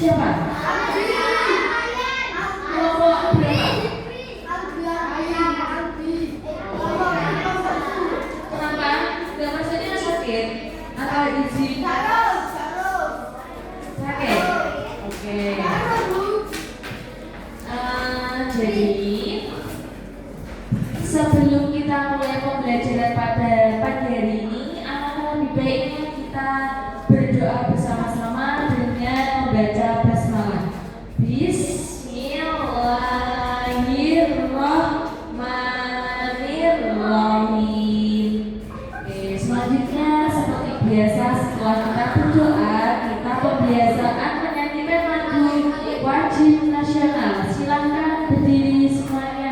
Siapa? Kelompok berapa? Kenapa? Gak maksudnya sakit atau izin? Sakit. Oke. Jadi sebelum kita mulai pembelajaran pada pagi hari ini, alangkah lebih baiknya kita berdoa bersama-sama dengan membaca basmalah. Bismillahirrahmanirrahim. Oke, selanjutnya seperti biasa setelah kita berdoa, kita pembiasaan menyanyikan lagu wajib nasional. Silakan berdiri semuanya.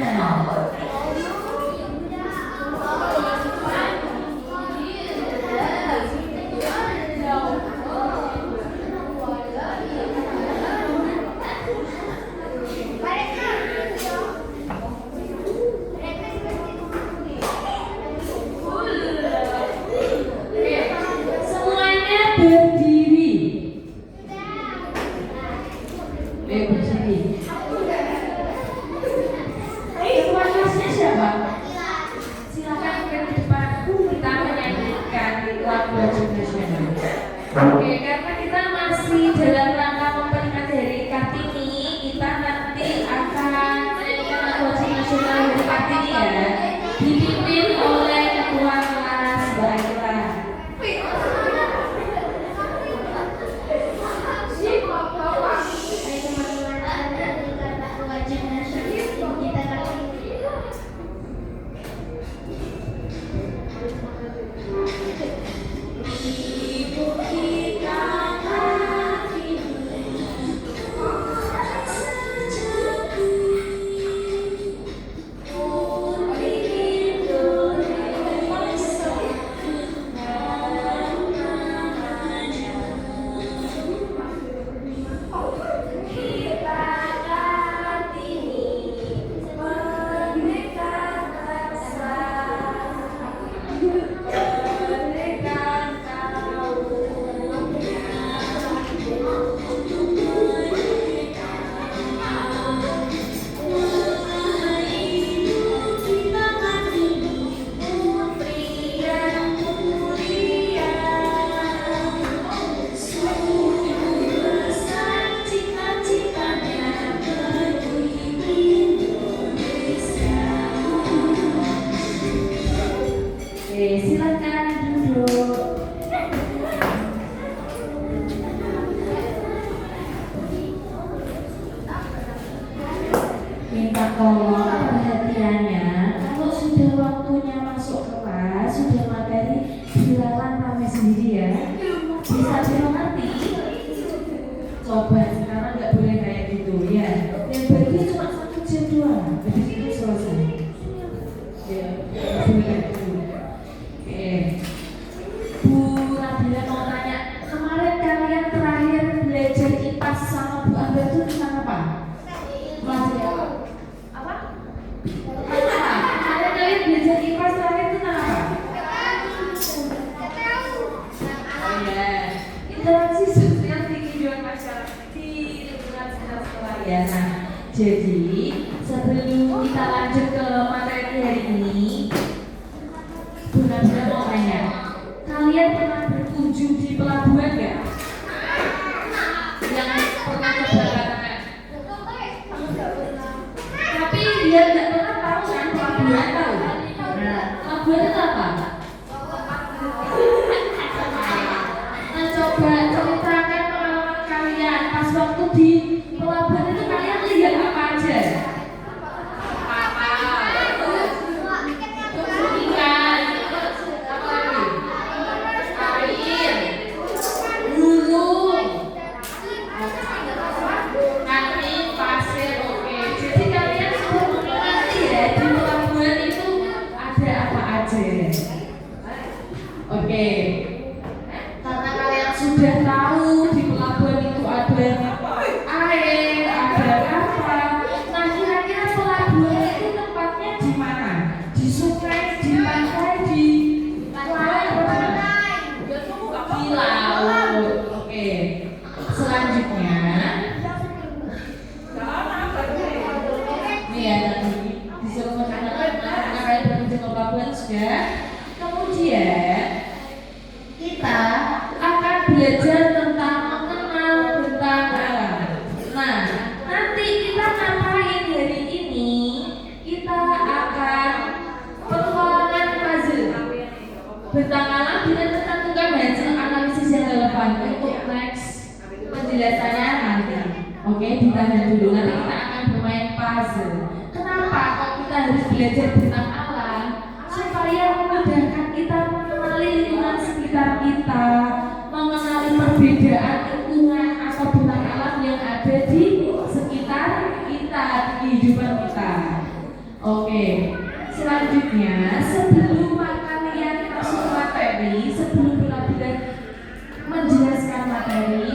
Semuanya berdiri. Berdiri. Tuan kelasnya siapa? Silakan ke depan. Kita menyanyikan lagu wajib nasional. Oke, karena kita masih dalam rangka memperingati Hari Kartini, kita nanti akan menyanyikan lagu wajib nasional Hari Kartini ya, dipimpin oleh Ketua Kelas Mbak Ira. Silakan duduk. Minta tolong perhatiannya, kalau sudah waktunya masuk kelas, sudah materi, silakan rame sendiri ya. Bisa dimengerti? Coba sekarang nggak boleh kayak gitu ya. Yang bagus cuma 1 jam doang, habis itu selesai. Ya, boleh kayak gitu. Bu Nabila mau tanya, kemarin kalian terakhir belajar IPA sama Bu Amber itu tentang apa? Apa? Kemarin kalian belajar IPA terakhir tentang apa? Oh iya, interaksi sosial di kehidupan masyarakat di lingkungan sekolah ya. Nah, jadi sebelum kita lanjut ke materi hari ini, Bu Nabila mau tanya, kalian pernah berkunjung di pelabuhan nggak? Yang pernah ke Barat? Tapi dia nggak pernah tahu kan pelabuhan tahu? Nah, pelabuhan itu apa? Nah, coba ceritakan pengalaman kalian pas waktu di pelabuhan itu kalian lihat apa aja? Oke, karena kalian sudah tahu di pelabuhan itu ada air, ada kapal. Nah, kira-kira pelabuhan itu tempatnya di mana? Di sungai, di pantai, di laut, di laut. Oke, selanjutnya saja. Kemudian kita akan belajar tentang mengenal bentang alam. Nah, nanti kita ngapain hari ini? Kita akan petualangan puzzle bentang alam dengan menentukan hasil analisis yang relevan. Untuk next penjelasannya nanti. Oke, ditahan dulu. Nanti kita akan bermain puzzle. Kenapa kok kita harus belajar bentang alam? Supaya memudahkan kita mengenali lingkungan sekitar kita, mengenali perbedaan lingkungan atau bentang alam yang ada di sekitar kita, di kehidupan kita. Oke, selanjutnya sebelum kalian masuk materi, sebelum benar-benar menjelaskan materi,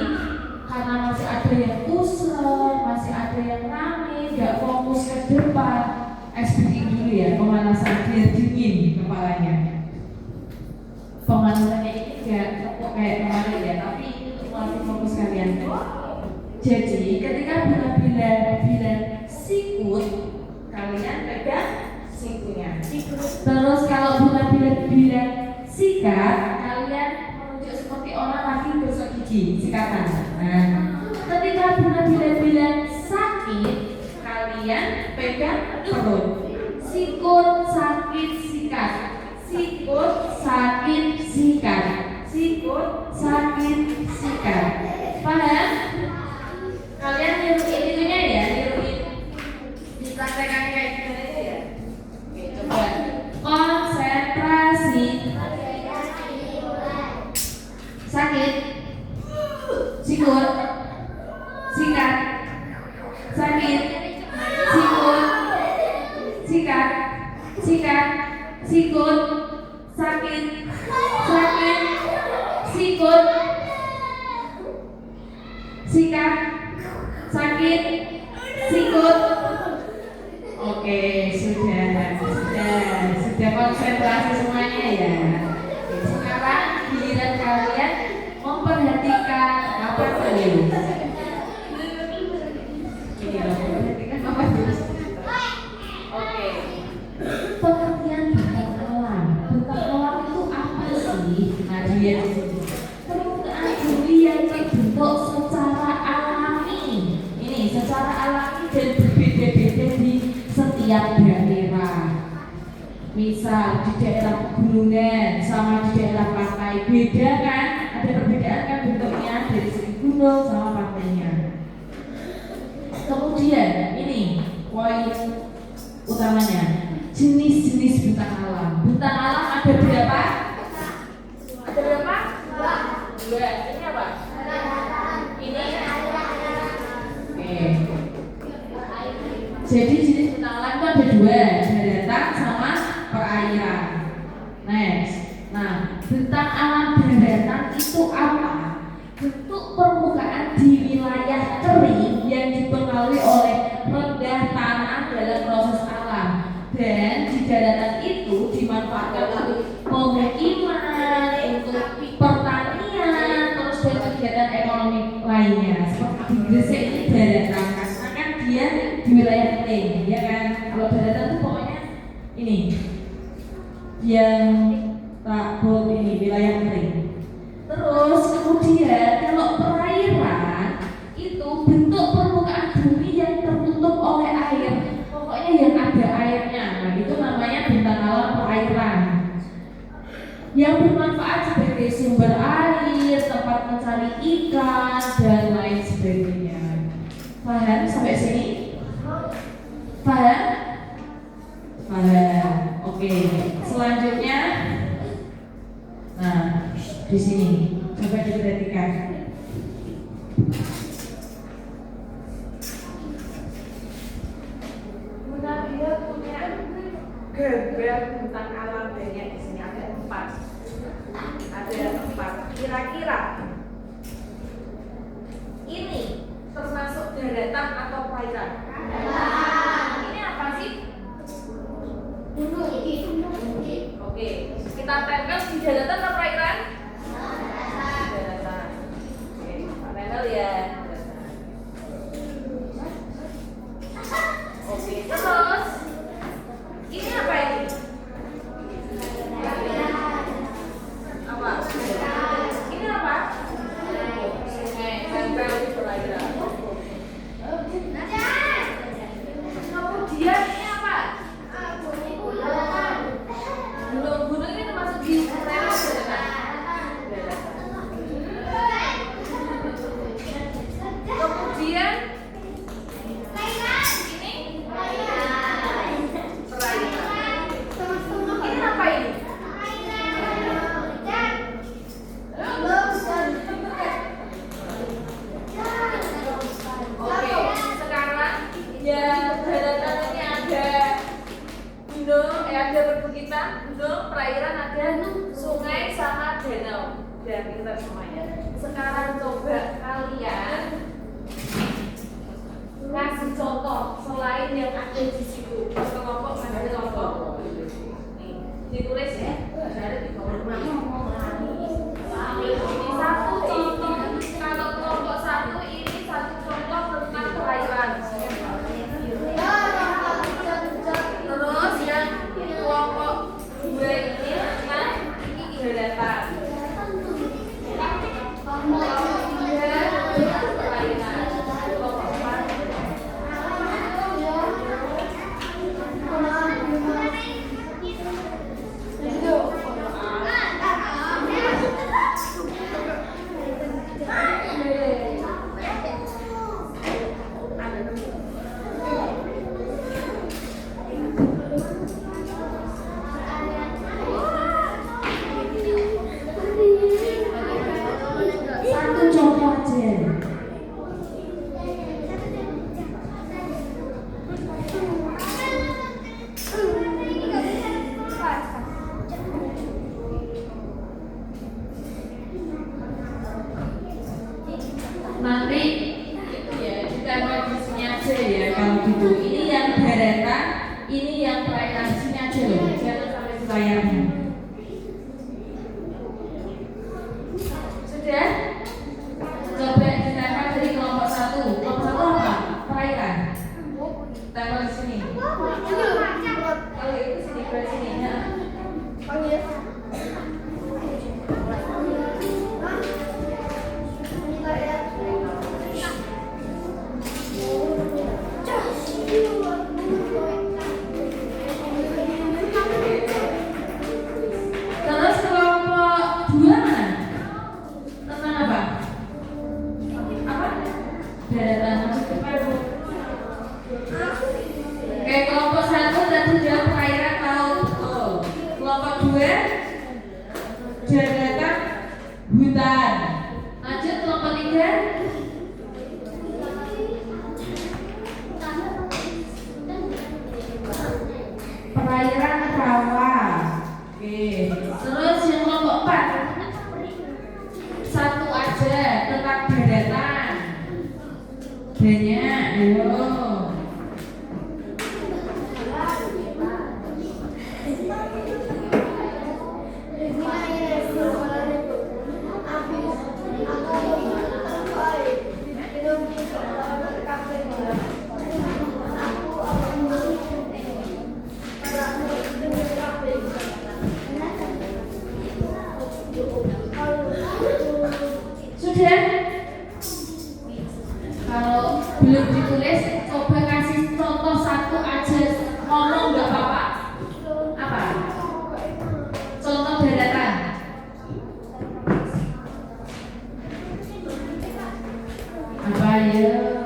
karena masih ada yang kusel, masih ada yang rame, nggak fokus ke depan, speaking dulu ya, pemanasan biar dingin kepalanya. Pemanasannya ini nggak kok kayak kemarin ya, tapi untuk melatih fokus kalian. Jadi ketika bilang sikut, kalian pegang sikunya. Terus kalau bilang sikat, kalian menunjuk seperti orang lagi gosok gigi, sikatan. Nah, ketika bilang sakit, kalian pegang perut. Sikut, sakit, sikat. Sikut, sakit, sikat. Sikut, sakit, sikat. Paham? Kalian niruin itunya ya, niruin. Dipraktekkan kayak gimana itu ya? Oke, coba. Konsentrasi. Sakit. Sikut. Sikat. Sakit. Sikut. Sikat. Sikat. Sikut. Sakit. Sakit. Sikut. Sikat. Sakit. Sikut. Oke, sudah konsentrasi semuanya ya. Sekarang giliran kalian memperhatikan apa tulis. Ini loh, memperhatikan apa tulis. Oke. Pengertian bentang alam. Bentang alam itu apa sih? Nah, dia di sini. Permukaan bumi yang terbentuk secara alami. Ini secara alami dan berbeda-beda di setiap daerah. Misal di daerah pegunungan sama di daerah pantai beda kan? Ada perbedaan kan bentuknya dari segi gunung sama pantainya. Kemudian ini poin utamanya, jenis-jenis bentang alam. Bentang alam ada berapa? Ada berapa? Dua. Ini apa? Ini. Oke. Jadi jenis bentang alam itu ada dua, daratan sama perairan. Next. Nah, bentang alam daratan itu apa? Bentuk permukaan di wilayah kering yang dipengaruhi oleh rendah tanah dalam proses alam, dan di daratan itu dimanfaatkan untuk pemukiman, untuk pertanian, terus dan kegiatan ekonomi lainnya. Seperti di Gresik ini daratan, karena kan dia di wilayah kering, ya kan? Kalau daratan itu pokoknya ini yang tak bold ini wilayah kering. Terus kemudian kalau perairan itu bentuk permukaan bumi yang tertutup oleh air, pokoknya yang ada airnya. Nah, itu namanya bentang alam perairan yang bermanfaat sebagai sumber air, tempat mencari ikan dan lain sebagainya. Paham sampai sini? Paham? Paham. Oke. Selanjutnya, nah di sini coba diperhatikan. Dia punya gambar bentang alam banyak di sini, ada 4. Kira-kira ini termasuk daratan atau perairan? Ini apa sih? Oke, kita tempel di daratan atau perairan? Daratan. Oke, tempel ya. Oke, terus ini apa ini? Udah pintar semuanya. Sekarang coba kalian ngasih contoh selain yang ada di situ. Kelompok ada contoh. Nih, ditulis ya. Ada di bawah rumah. Ini satu contoh. Kalau kelompok satu ini satu contoh tentang perairan. Terus yang kelompok dua ini tentang daratan. Nanti itu ya kita di sini aja ya kalau gitu. Ini yang daratan, ini yang perairan. Sini aja loh, jangan sampai di layarnya. Sudah? Coba ditempel dari kelompok satu. Kelompok satu apa? Perairan. Tempel di sini. Kalau itu sini ke sini ya. Oh iya. Terus kelompok dua mana? Tentang apa? Apa? Daratan. Oke, kelompok satu tadi sudah perairan laut. Kelompok dua daratan hutan. Lanjut kelompok tiga. Perairan rawa. Oke. Terus yang kelompok 4 satu aja tentang daratan. Banyak, ayo. Sudah? Kalau belum ditulis, coba kasih contoh satu aja. Ngomong nggak apa-apa. Apa? Contoh daratan. Apa ya?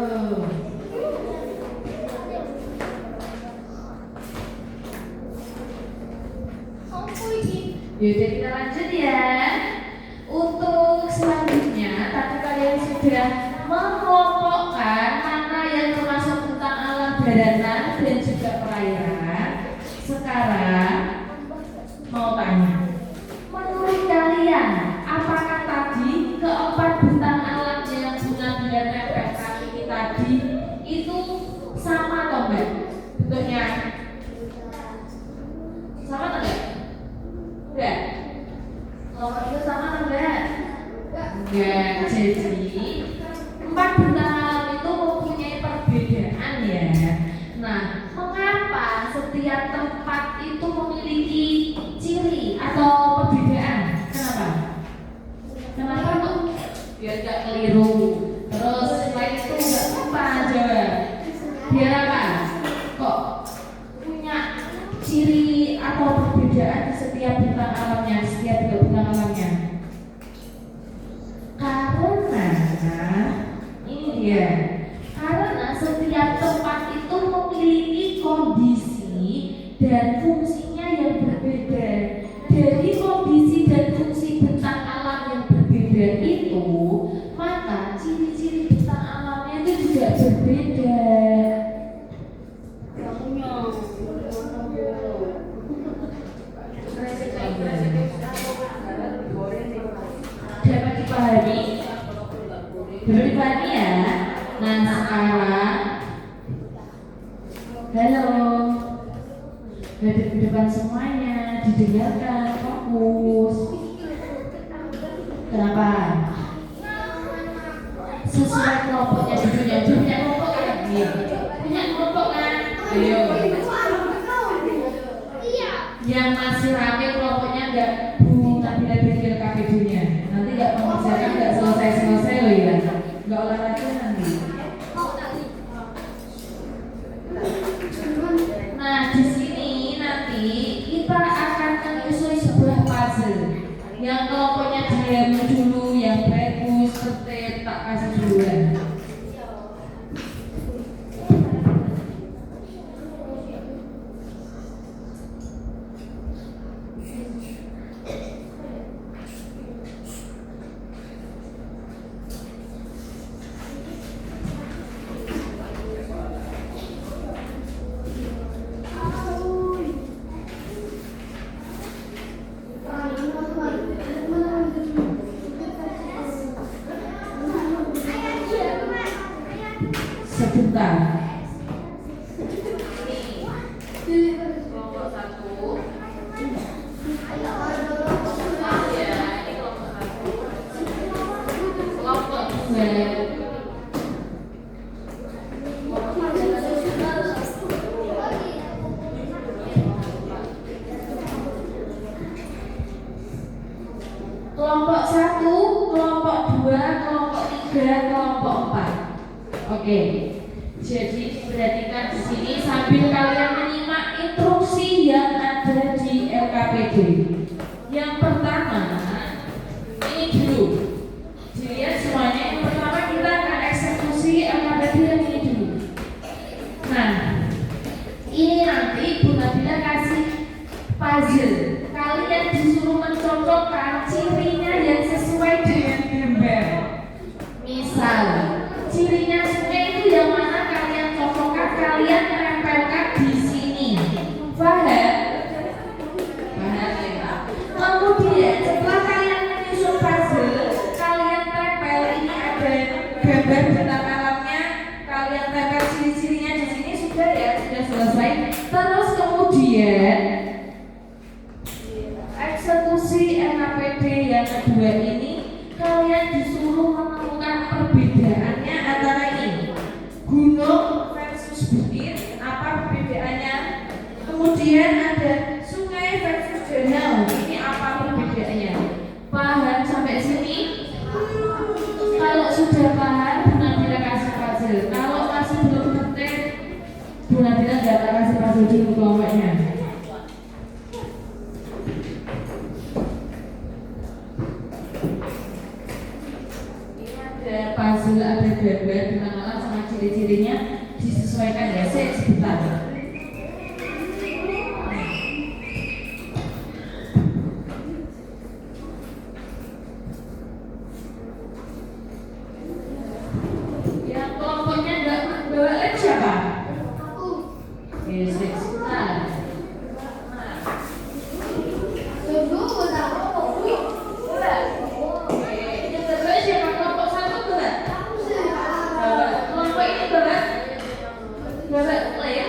Yaudah kita lanjut ya. Untuk selanjutnya, tadi kalian sudah mengelompokkan mana yang termasuk tentang alam daratan dan juga perairan. Sekarang mau tanya, menurut kalian apakah tadi keempat bentang alam yang Bunda Bila nempelkan ini tadi itu sama atau enggak bentuknya? Sama atau enggak? Enggak. Kelompok itu sama atau enggak? Enggak. Jadi 4 bentang alam itu mempunyai perbedaan ya. Nah, mengapa setiap tempat itu memiliki ciri atau perbedaan? Kenapa? Kenapa kok? Biar gak keliru. Terus selain itu gak lupa jawab. Biar apa? Kok punya ciri atau perbedaan di setiap bentang alamnya, setiap bentang alamnya? Karena ini dia. Karena setiap tempat itu memiliki kondisi dan fungsinya yang berbeda. Dari kondisi dan fungsi bentang alam yang berbeda itu, maka ciri-ciri bentang alamnya itu juga berbeda. sekarang, halo, hadap di depan semuanya, didengarkan, fokus. Kenapa? Sesuai kelompoknya dulunya. Punya kelompok kan? Iya. Punya kelompok kan? Ayo. Yang masih rame kelompoknya enggak tapi bikin KPD-nya. Nanti enggak mengerjakan, enggak selesai loh ya. Enggak olahraga nanti. Nah, di sini nanti kita akan menyusun sebuah puzzle. Yang kelompoknya diam dulu, yang bagus, tertib, tak kasih duluan. Sebentar. Kelompok 1. Kelompok 2. Kelompok 1, kelompok 2, kelompok 3, kelompok 4. Oke. Jadi perhatikan di sini sambil kalian menyimak instruksi yang ada di LKPD. Yang pertama, ini dulu. Dilihat semuanya. Yang pertama kita akan eksekusi LKPD yang ini dulu. Nah, ini nanti Bu Nabila kasih puzzle. Kalian disuruh mencocokkan cirinya yang sesuai dengan gambar. Misal, cirinya sungai itu yang mana kalian cocokkan, kalian tempelkan di sini. Paham? Paham ya? Kemudian setelah kalian menyusun puzzle, kalian tempel, ini ada gambar benang alamnya, kalian tempel ciri-cirinya di sini, sudah ya, sudah selesai. Terus kemudian eksekusi LKPD yang kedua ini, kalian disuruh menemukan perbedaannya antara ini gunung versus bukit, apa perbedaannya. Kemudian ada sungai versus danau, ini apa perbedaannya. Paham sampai sini? Kalau sudah paham, Bu Nabila kasih puzzle. Kalau masih belum ngerti, Bu Nabila nggak kasih puzzle dulu kelompoknya. Ada puzzle, ada gambar benang alam sama ciri-cirinya, disesuaikan ya. Sebentar. Yang kelompoknya nggak bawa lab siapa? Sebentar. Bapak mulai ya.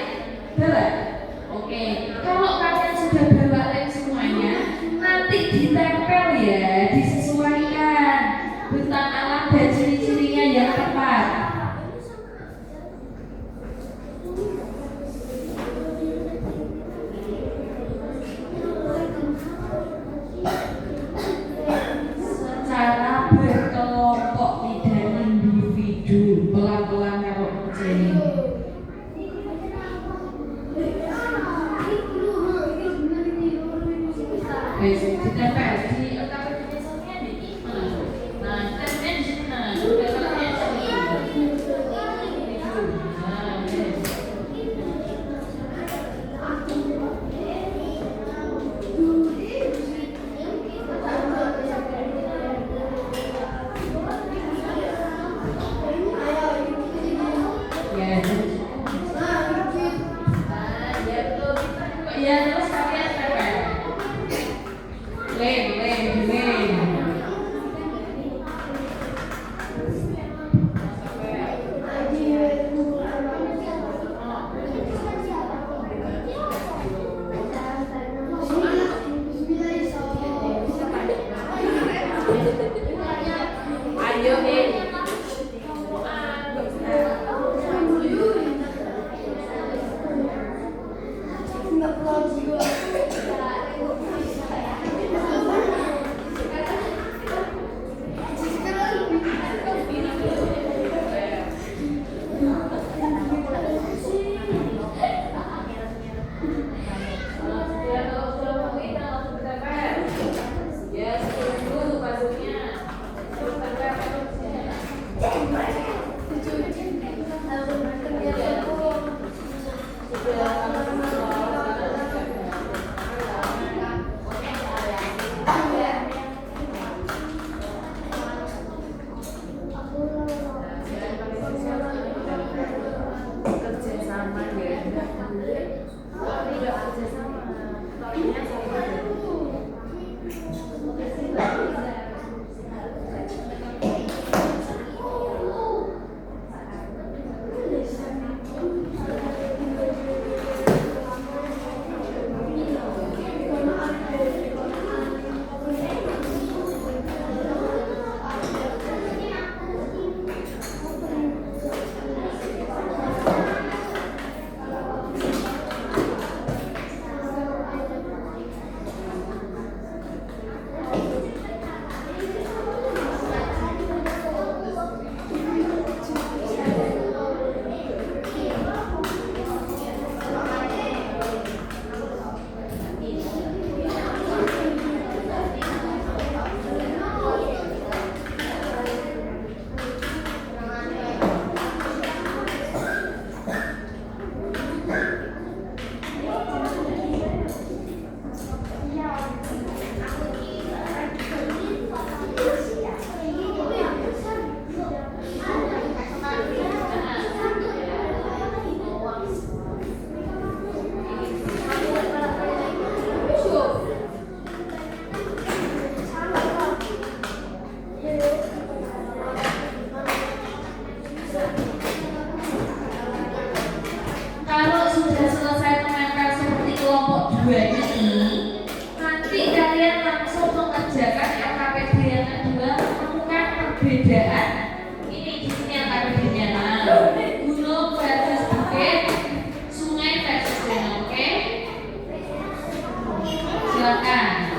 perbedaan ini di sini angka bedanya. Nah, gunung versus bukit, sungai versus danau. Oke? Silakan.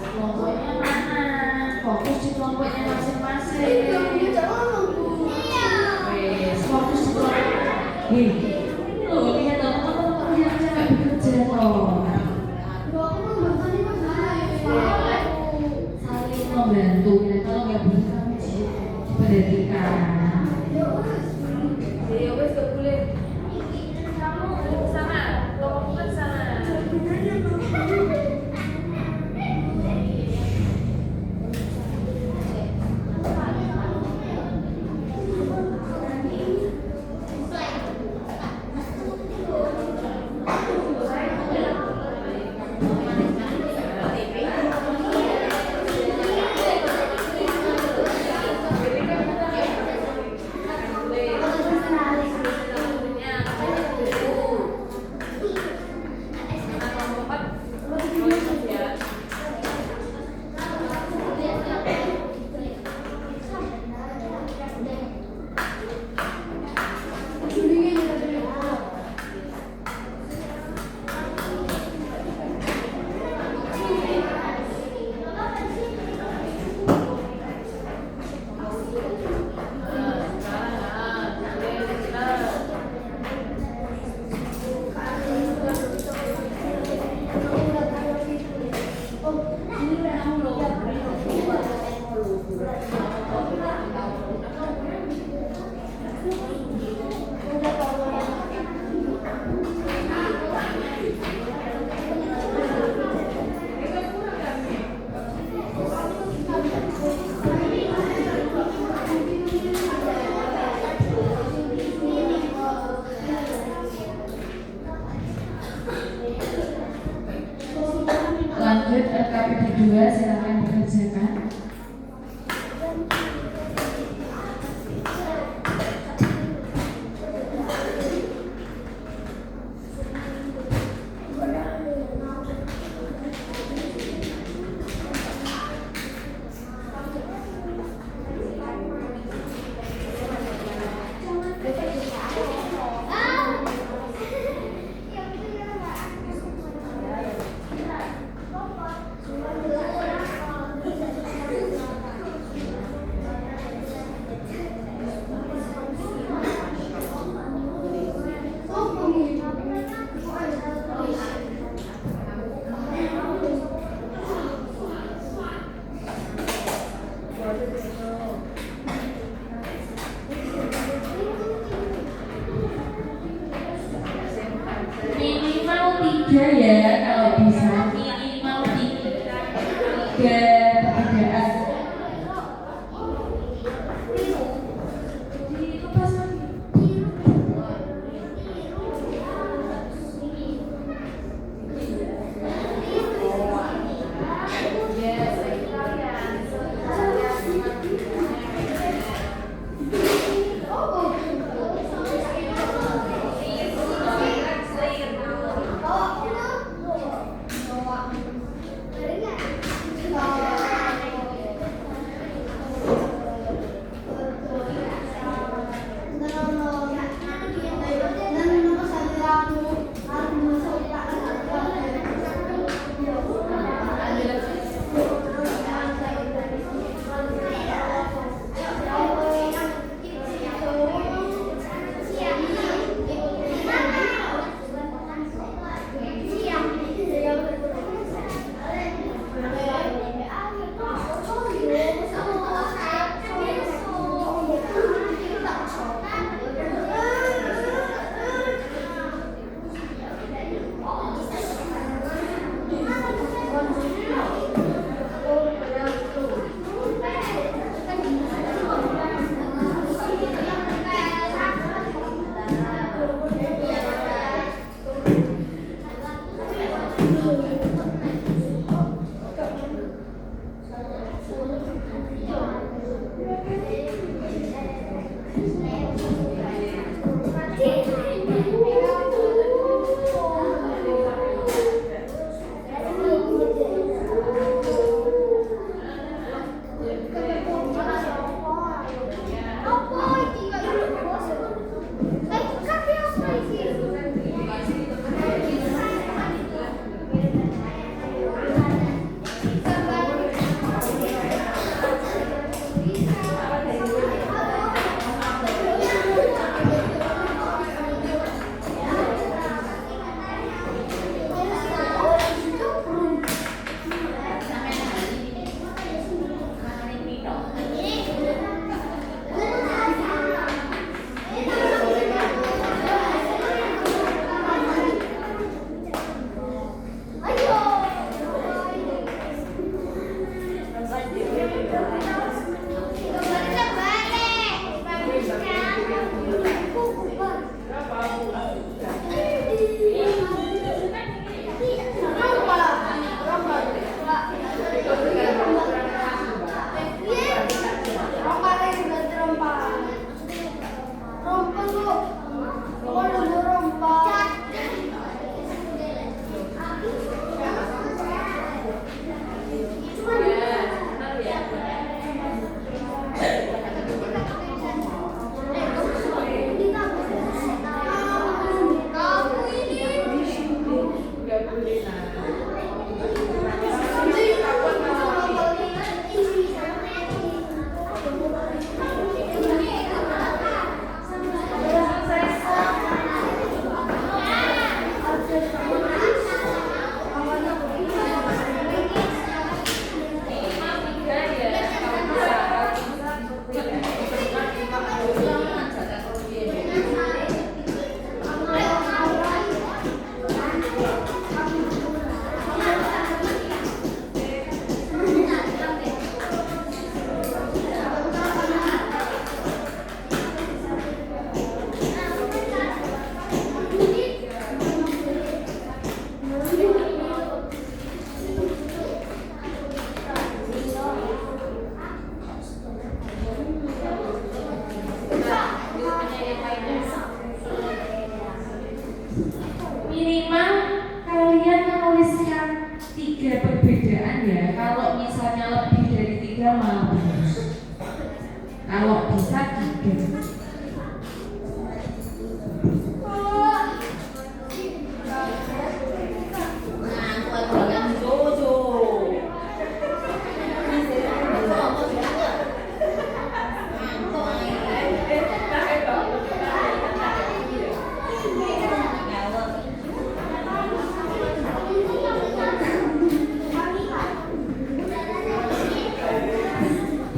Kelompoknya mana? Fokus di kelompoknya masing-masing. Fokus di kelompok. Loh, lihat teman-teman yang cewek bekerja loh. Saling membantu. Kalau nggak bisa kamu diperhatikan. Ya wes gak boleh. Kamu sana, kelompok kan sana. Lanjut RKPD 2, silakan dikerjakan. Minimal 3 ya, kalau bisa minimal 3 perbedaan. Minimal kalian menuliskan 3 perbedaan ya. Kalau misalnya lebih dari 3 malah bagus. Kalau bisa 3.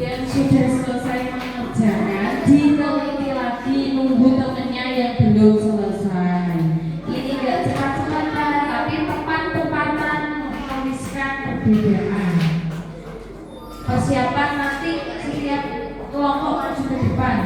Yang sudah selesai mengerjakan diteliti lagi, nunggu temennya yang belum selesai. Ini gak cepat-cepatan tapi tepat-tepatan menuliskan perbedaan. Persiapan nanti setiap kelompok maju ke depan.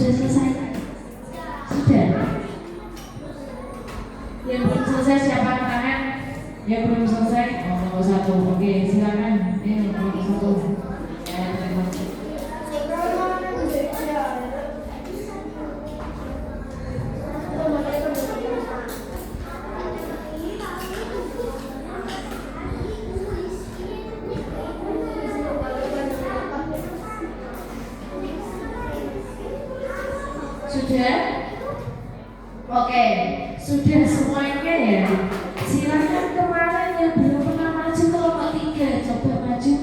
Sudah selesai? Sudah. Yang belum selesai siapa angkat tangan? Yang belum selesai? Oh, nomor 1. Oke, silakan. Nomor 1. Ya, terima kasih. Sudah? Oke, sudah semuanya ya. Silakan kemarin yang belum pernah maju kelompok 3, coba maju.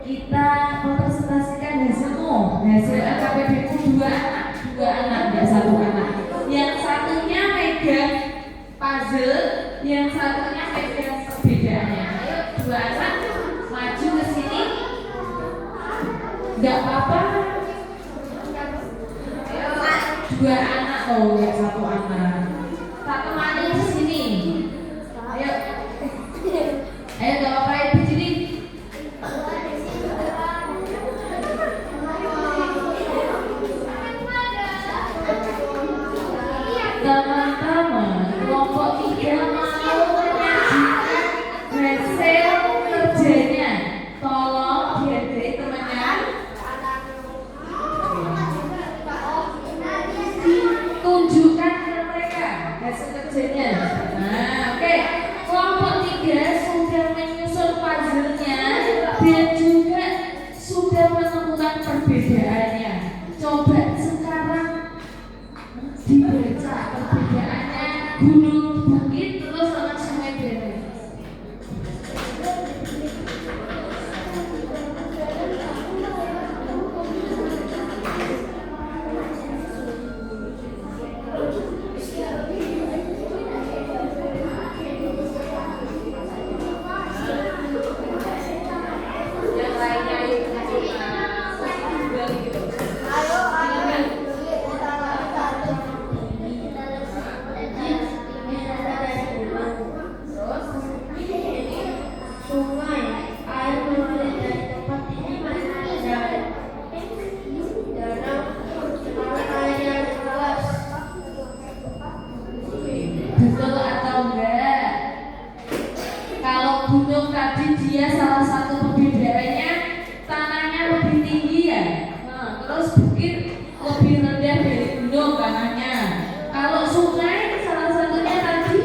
Kita presentasikan hasilmu. Hasil LKPB ku 2 anak, enggak 1 anak. Yang satunya megang puzzle, yang satunya megang perbedaannya. Ayo 2 anak maju ke sini. Enggak apa-apa. 2 anak loh, enggak 1 anak. Tak kemana di sini. Ayo. Ayo enggak apa-apa di sini. Teman-teman, kelompok 3 mau menyajikan hasil kerjanya. Tolong dihargai temannya. Tunjukkan ke mereka hasil kerjanya. Nah, oke. Kelompok 3 sudah menyusun puzzle-nya dan juga sudah menemukan perbedaannya. Coba sekarang dibaca perbedaannya gunung, bukit, terus sama sungai beres. Betul atau enggak? Kalau gunung tadi dia salah satu perbedaannya tanahnya lebih tinggi ya. Nah, terus bukit lebih rendah dari gunung tanahnya. Kalau sungai salah satunya tadi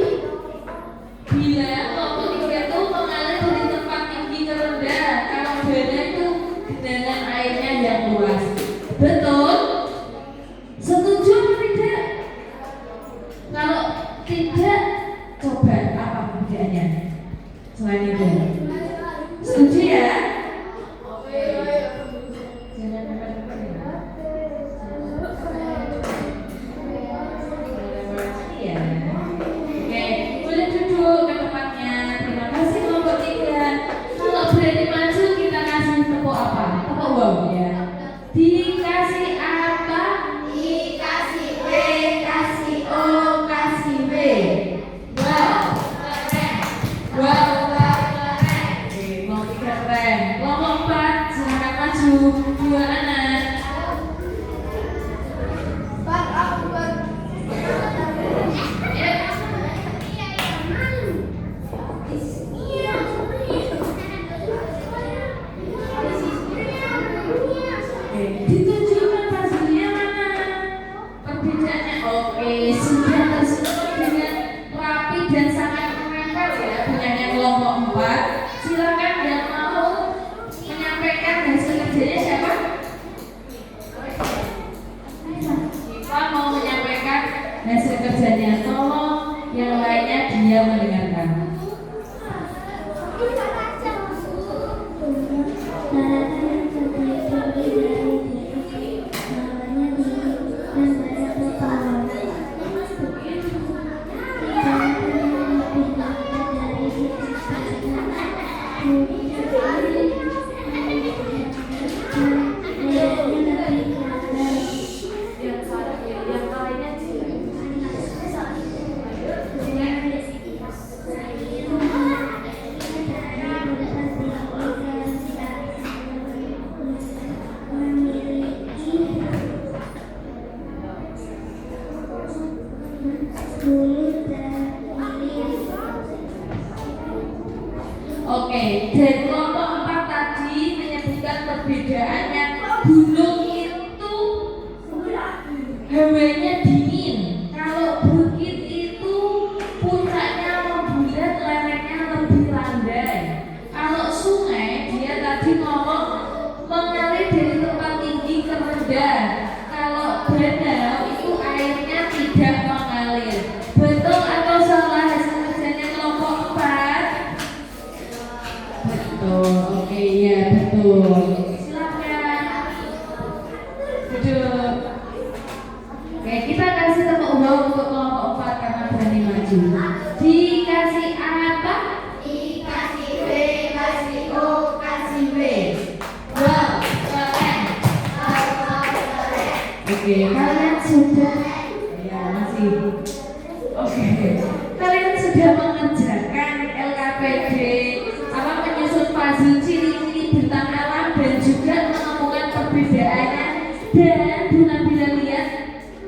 bila kelompok 3 itu mengalir dari tempat tinggi ke rendah. Kalau danau itu genangan airnya yang luas. Betul? Setuju atau tidak? Kalau tidak, coba apa perbedaannya selain itu? Setuju ya? Jangan lupa ya. Oke, boleh duduk ke tempatnya. Terima kasih kelompok 3. Kalau berani maju kita kasih tepuk apa? Tepuk wow ya. Dikasih apa? Dikasih B, kasih O, kasih B. Wow, keren. Wow, keren. Oke, mau 3 keren. Kelompok 4, silakan maju. 2 anak. Ditunjukkan puzzle-nya mana? Perbedaannya oke, sudah tersusun dengan rapi dan sangat menempel ya. Punyanya kelompok 4. Silakan yang mau menyampaikan hasil kerjanya siapa? Siapa mau menyampaikan hasil kerjanya? Tolong yang lainnya dia mendengarkan. Oke, dan kelompok 4 tadi menyebutkan perbedaannya. Gunung itu hawanya dingin, kalau bukit itu puncaknya membulat, lerengnya lebih landai. Kalau sungai, dia tadi ngomong mengalir dari tempat tinggi ke rendah. Kalau danau itu airnya tidak mengalir. Betul atau salah hasil kerjanya kelompok 4? Betul, oke ya betul. Silakan duduk. Oke, kita kasih tepuk tangan untuk kelompok 4 karena berani maju. Dikasih apa? Dikasih B, kasih O, kasih B. Wow, keren. Oke, kalian sudah ya masih. Oke, kalian sudah mengerjakan LKPD apa menyusun puzzle ciri-ciri bintang alam dan juga menemukan perbedaannya. Dan Bu Nabila lihat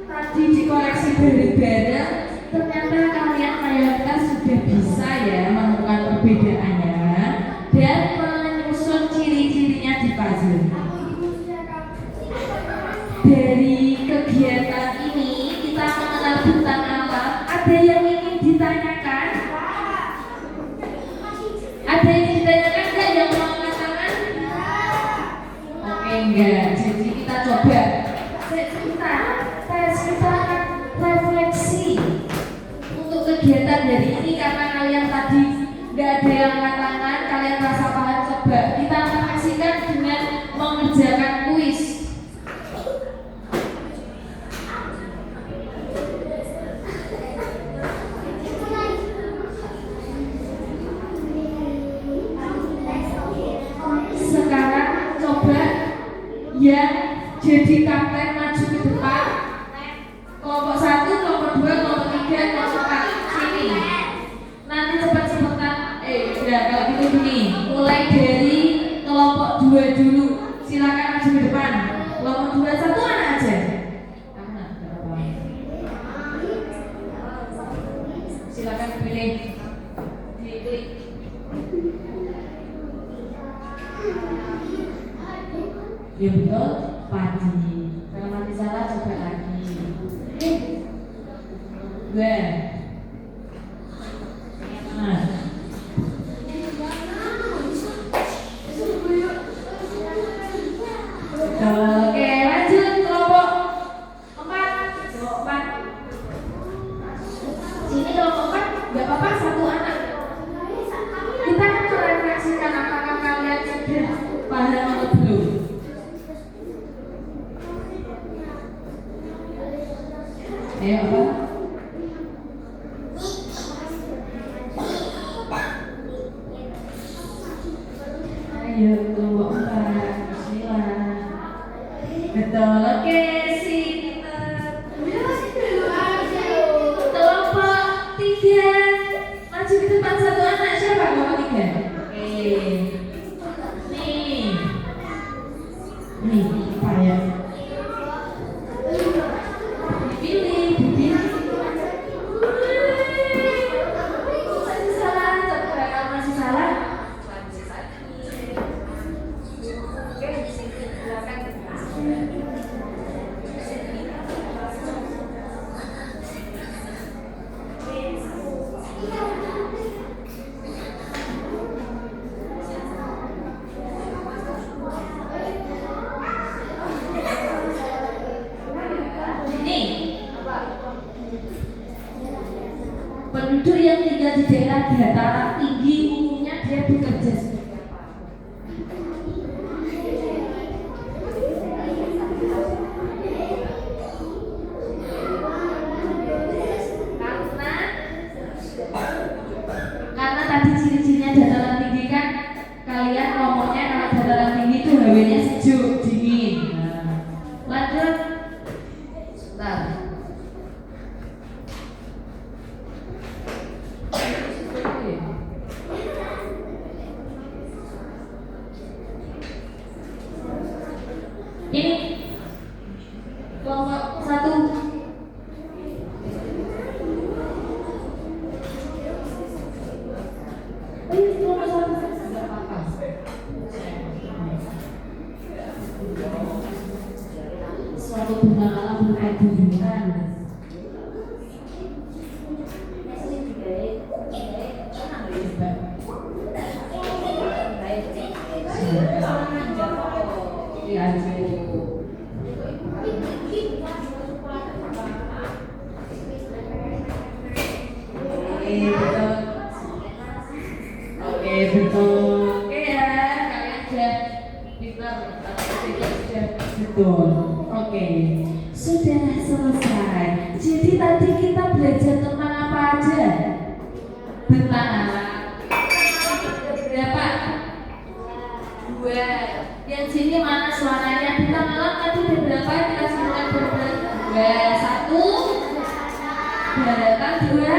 tadi dikoreksi bareng-bareng, ternyata kalian mayoritas sudah bisa ya menemukan perbedaannya dan menyusun ciri-cirinya di puzzle. Dari kegiatan ini kita mengenal bintang alam. Ada yang ingin ditanyakan? Ada yang ditanyakan enggak yang mau angkat tangan? Oke enggak, jadi kita coba. Kita akan refleksi untuk kegiatan hari ini karena kalian tadi nggak ada yang angkat tangan, kalian rasa paham. Coba kita refleksikan dengan mengerjakan kuis. Sekarang coba yang jadi kapten maju ke depan. Kelompok 1, kelompok 2, kelompok 3, kelompok 4. Sini. Nanti cepat-cepatan. Ya kalau gitu gini. Mulai dari kelompok 2 dulu. Silakan maju ke depan. Kelompok 2 satu anak aja. Silakan pilih. Diklik. Ya betul, padi. Kalau masih salah coba lagi. Dua. Nah. Oke, lanjut kelompok 4. Kelompok 4. Sini kelompok 4, nggak apa-apa satu anak. Kita akan merefleksikan apakah kalian sudah paham atau belum. Ayo apa? Ayo kelompok 4. Bismillah. Betul, oke sini. Kelompok 3 maju ke depan satu anak. Siapa kelompok 3? Oke. Nih apa ya? Penduduk yang tinggal di daerah dataran tinggi umumnya dia bekerja sebagai apa? Karena tadi ciri-cirinya dataran tinggi kan kalian ngomongnya kalau dataran tinggi itu hawanya sejuk, dingin. Lanjut. Sebentar. Ini kelompok 1. Kelompok 1. untuk bunga malam berupa kunjungan. Oke, betul. Oke ya, kalian sudah pintar, sudah betul. Oke, sudah selesai. Jadi tadi kita belajar tentang apa aja? Tentang berapa? 2. Yang sini mana suaranya? Bintang malam tadi berapa? Kita sebutkan berapa? 2, 1. Daratan 2.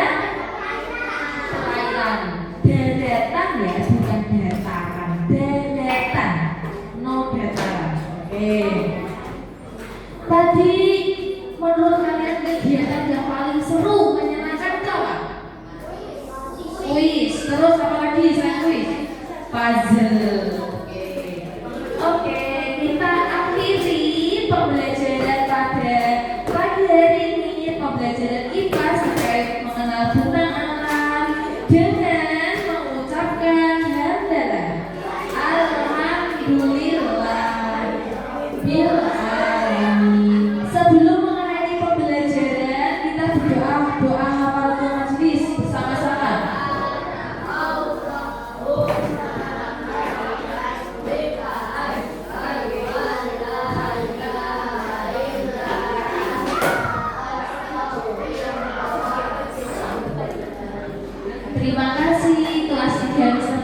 Perairan. Deretan ya, bukan dataran. Deretan, no dataran. Oke. Tadi menurut kalian kegiatan yang paling seru, menyenangkan apa? Kuis. Terus apa lagi? Saya kuis. Puzzle. Oke, kita akhiri pembelajaran pada pagi hari ini, pembelajaran IPA terkait mengenal benang alam dengan mengucapkan hamdalah. Alhamdulillah bil alamin. Sebelum mengakhiri pembelajaran, kita berdoa hafal majlis bersama-sama. Terima kasih kelas 3